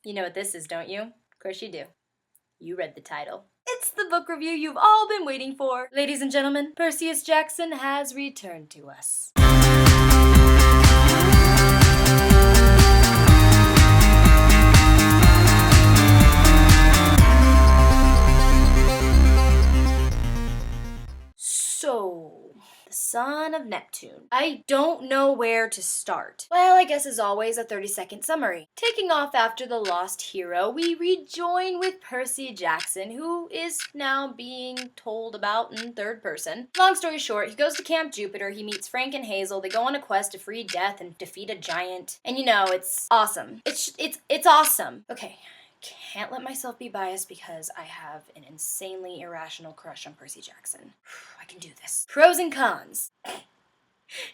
You know what this is, don't you? Of course you do. You read the title. It's the book review you've all been waiting for. Ladies and gentlemen, Perseus Jackson has returned to us. So, the son of Neptune. I don't know where to start. Well, I guess as always, a 30-second summary. Taking off after the lost hero, we rejoin with Percy Jackson, who is now being told about in third person. Long story short, he goes to Camp Jupiter, he meets Frank and Hazel, they go on a quest to free Death and defeat a giant. And you know, it's awesome. It's awesome. Okay. Can't let myself be biased because I have an insanely irrational crush on Percy Jackson. I can do this. Pros and cons.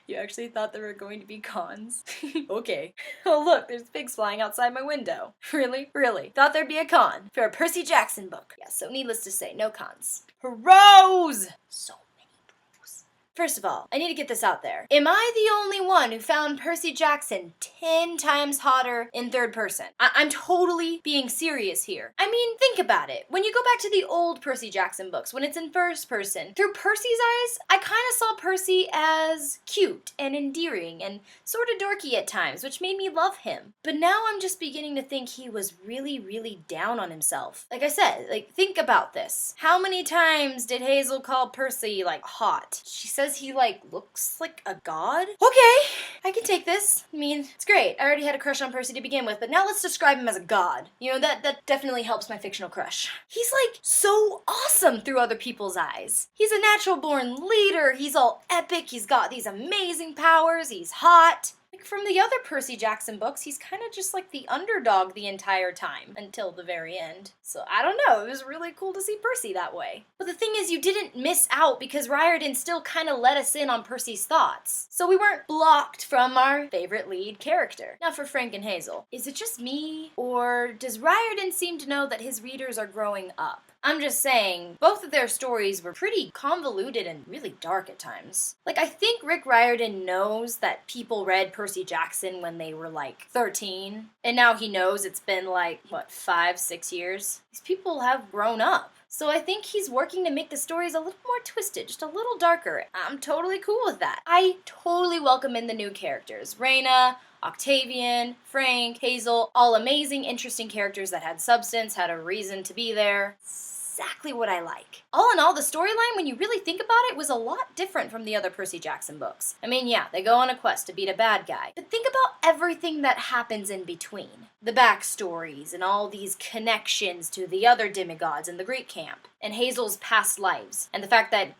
You actually thought there were going to be cons? Okay. Oh look, there's pigs flying outside my window. Really? Really? Thought there'd be a con for a Percy Jackson book. Yeah, so needless to say, no cons. Pros! So many pros. First of all, I need to get this out there. Am I the only one who found Percy Jackson 10 times hotter in third person? I'm totally being serious here. I mean, think about it. When you go back to the old Percy Jackson books, when it's in first person, through Percy's eyes, I kind of saw Percy as cute and endearing and sort of dorky at times, which made me love him. But now I'm just beginning to think he was really, really down on himself. Like I said, think about this. How many times did Hazel call Percy, hot? She says he, looks like a god? Okay, I can take this. I mean, it's great. I already had a crush on Percy to begin with, but now let's describe him as a god. You know, that definitely helps my fictional crush. He's, so awesome through other people's eyes. He's a natural-born leader. He's all epic. He's got these amazing powers. He's hot. From the other Percy Jackson books, he's kind of just the underdog the entire time, until the very end. So, I don't know, it was really cool to see Percy that way. But the thing is, you didn't miss out because Riordan still kind of let us in on Percy's thoughts. So we weren't blocked from our favorite lead character. Now for Frank and Hazel. Is it just me, or does Riordan seem to know that his readers are growing up? I'm just saying, both of their stories were pretty convoluted and really dark at times. I think Rick Riordan knows that people read Percy Jackson when they were 13, and now he knows it's been 5-6 years. These people have grown up. So I think he's working to make the stories a little more twisted, just a little darker. I'm totally cool with that. I totally welcome in the new characters. Raina, Octavian, Frank, Hazel, all amazing, interesting characters that had substance, had a reason to be there. Exactly what I like. All in all, the storyline, when you really think about it, was a lot different from the other Percy Jackson books. I mean, yeah, they go on a quest to beat a bad guy, but think about everything that happens in between. The backstories and all these connections to the other demigods in the Greek camp, and Hazel's past lives, and the fact that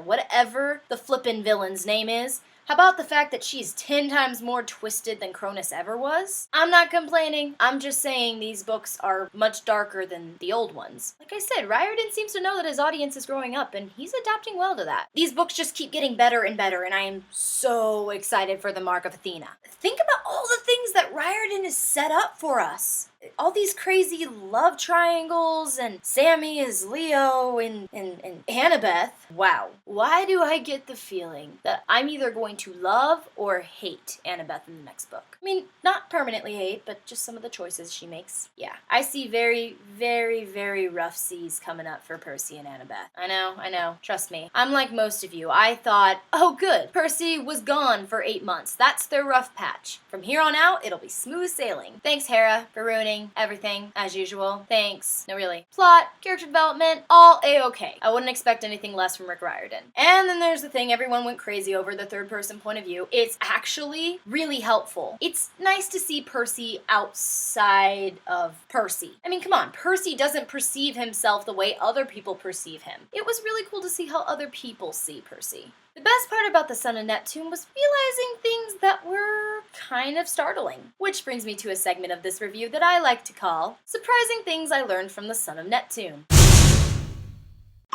whatever the flippin' villain's name is, how about the fact that she's 10 times more twisted than Cronus ever was? I'm not complaining. I'm just saying these books are much darker than the old ones. Like I said, Riordan seems to know that his audience is growing up, and he's adapting well to that. These books just keep getting better and better, and I am so excited for the Mark of Athena. Think about all the things that Riordan has set up for us. All these crazy love triangles, and Sammy is Leo, and Annabeth. Wow. Why do I get the feeling that I'm either going to love or hate Annabeth in the next book? I mean, not permanently hate, but just some of the choices she makes. Yeah, I see very, very, very rough seas coming up for Percy and Annabeth. I know. Trust me. I'm like most of you. I thought, oh good, Percy was gone for 8 months. That's their rough patch. From here on out, it'll be smooth sailing. Thanks, Hera, for ruining everything, as usual. Thanks. No, really. Plot, character development, all A-okay. I wouldn't expect anything less from Rick Riordan. And then there's the thing everyone went crazy over, the third-person point of view. It's actually really helpful. It's nice to see Percy outside of Percy. I mean, come on, Percy doesn't perceive himself the way other people perceive him. It was really cool to see how other people see Percy. The best part about the Son of Neptune was realizing things that were kind of startling. Which brings me to a segment of this review that I like to call Surprising Things I Learned from the Son of Neptune.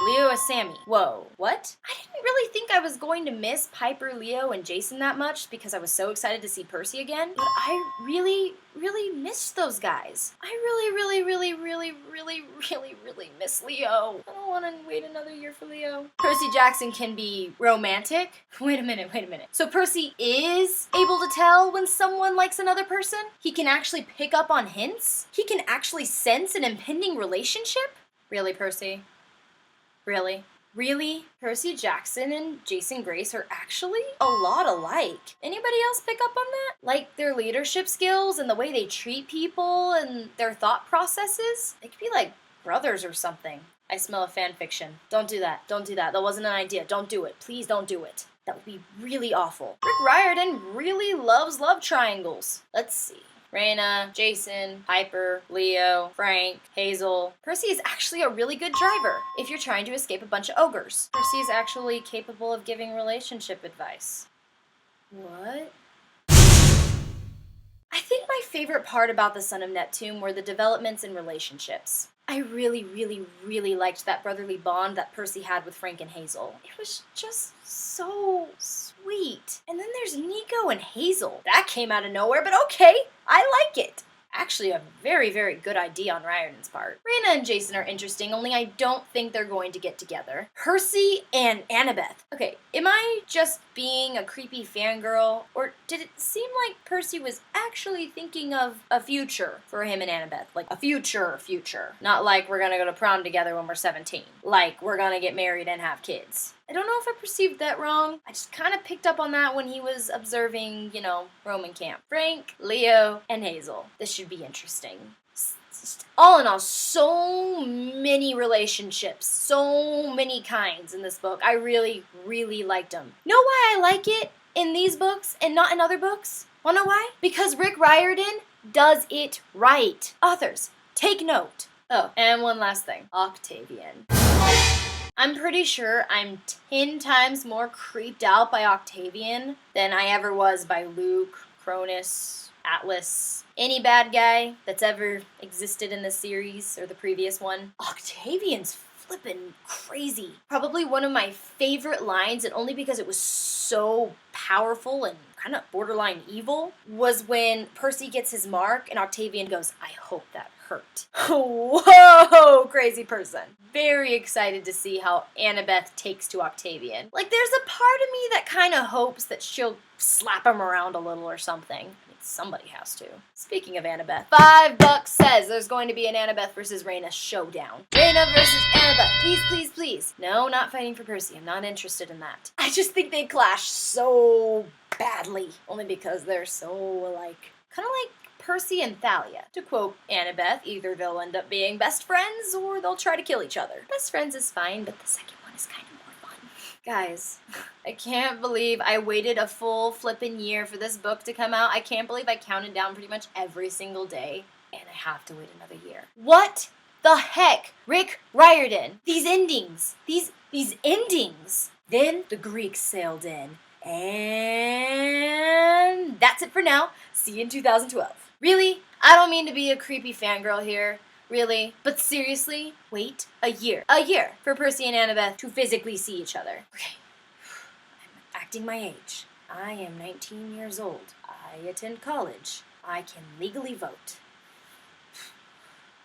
Leo as Sammy. Whoa, what? I didn't really think I was going to miss Piper, Leo, and Jason that much because I was so excited to see Percy again, but I really missed those guys. I really miss Leo. I don't want to wait another year for Leo. Percy Jackson can be romantic. Wait a minute. So Percy is able to tell when someone likes another person? He can actually pick up on hints? He can actually sense an impending relationship? Really, Percy? Really? Really? Percy Jackson and Jason Grace are actually a lot alike. Anybody else pick up on that? Like their leadership skills and the way they treat people and their thought processes? They could be like brothers or something. I smell a fan fiction. Don't do that. Don't do that. That wasn't an idea. Don't do it. Please don't do it. That would be really awful. Rick Riordan really loves love triangles. Let's see. Raina, Jason, Piper, Leo, Frank, Hazel. Percy is actually a really good driver if you're trying to escape a bunch of ogres. Percy is actually capable of giving relationship advice. What? I think my favorite part about The Son of Neptune were the developments in relationships. I really liked that brotherly bond that Percy had with Frank and Hazel. It was just so sweet. And then there's Nico and Hazel. That came out of nowhere, but okay, I like it. Actually a very good idea on Riordan's part. Raina and Jason are interesting, only I don't think they're going to get together. Percy and Annabeth. Okay, am I just being a creepy fangirl, or did it seem like Percy was actually thinking of a future for him and Annabeth? Like a future. Not like we're gonna go to prom together when we're 17. Like we're gonna get married and have kids. I don't know if I perceived that wrong. I just kind of picked up on that when he was observing, Roman camp. Frank, Leo, and Hazel. This should be interesting. All in all, so many relationships, so many kinds in this book. I really liked them. Know why I like it in these books and not in other books? Wanna know why? Because Rick Riordan does it right. Authors, take note. Oh, and one last thing. Octavian. I'm pretty sure I'm 10 times more creeped out by Octavian than I ever was by Luke, Cronus, Atlas, any bad guy that's ever existed in this series or the previous one. Octavian's flippin' crazy. Probably one of my favorite lines, and only because it was so powerful and kind of borderline evil, was when Percy gets his mark and Octavian goes, "I hope that hurt." Whoa, crazy person. Very excited to see how Annabeth takes to Octavian. Like, there's a part of me that kind of hopes that she'll slap him around a little or something. Somebody has to. Speaking of Annabeth, $5 says there's going to be an Annabeth versus Raina showdown. Raina versus Annabeth. Please. No, not fighting for Percy. I'm not interested in that. I just think they clash so badly. Only because they're so alike. Kind of like Percy and Thalia. To quote Annabeth, either they'll end up being best friends or they'll try to kill each other. Best friends is fine, but the second one is kind of more fun. Guys, I can't believe I waited a full flippin' year for this book to come out. I can't believe I counted down pretty much every single day, and I have to wait another year. What the heck? Rick Riordan. These endings. These endings. Then the Greeks sailed in. And that's it for now. See you in 2012. Really? I don't mean to be a creepy fangirl here. Really? But seriously, wait a year. A year for Percy and Annabeth to physically see each other. Okay. I'm acting my age. I am 19 years old. I attend college. I can legally vote.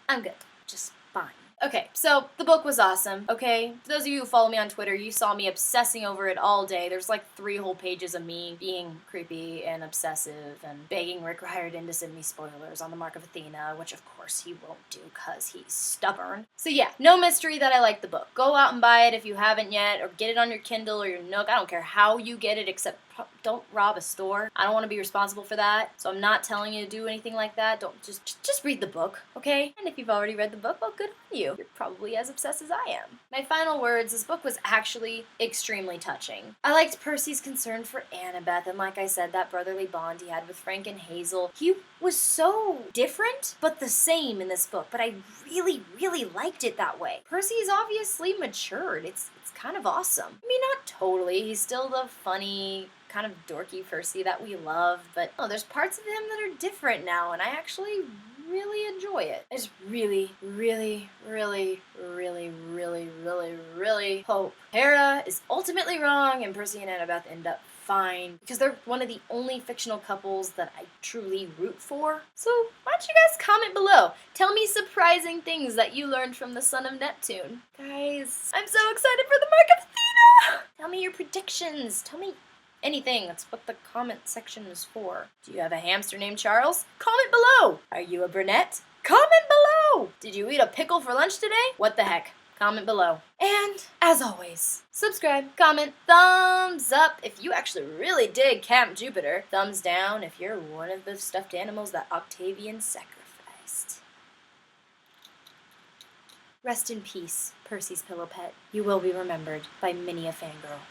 I'm good. Just fine. Okay, so the book was awesome, okay? For those of you who follow me on Twitter, you saw me obsessing over it all day. There's like 3 whole pages of me being creepy and obsessive and begging Rick Riordan to send me spoilers on the Mark of Athena, which of course he won't do because he's stubborn. So yeah, no mystery that I like the book. Go out and buy it if you haven't yet, or get it on your Kindle or your Nook. I don't care how you get it, except don't rob a store. I don't want to be responsible for that, so I'm not telling you to do anything like that. Don't just read the book, okay? And if you've already read the book, well, good on you. You're probably as obsessed as I am. My final words, this book was actually extremely touching. I liked Percy's concern for Annabeth, and like I said, that brotherly bond he had with Frank and Hazel. He was so different, but the same in this book, but I really liked it that way. Percy's obviously matured. It's kind of awesome. I mean, not totally. He's still the funny, kind of dorky Percy that we love, but there's parts of him that are different now, and I actually really enjoy it. I just really, really, really, really, really, really, really hope Hera is ultimately wrong and Percy and Annabeth end up fine, because they're one of the only fictional couples that I truly root for. So why don't you guys comment below? Tell me surprising things that you learned from the son of Neptune. Guys, I'm so excited for the Mark of Athena! Tell me your predictions. Tell me anything. That's what the comment section is for. Do you have a hamster named Charles? Comment below. Are you a brunette? Comment below. Did you eat a pickle for lunch today? What the heck? Comment below. And, as always, subscribe, comment, thumbs up if you actually really dig Camp Jupiter. Thumbs down if you're one of the stuffed animals that Octavian sacrificed. Rest in peace, Percy's pillow pet. You will be remembered by many a fangirl.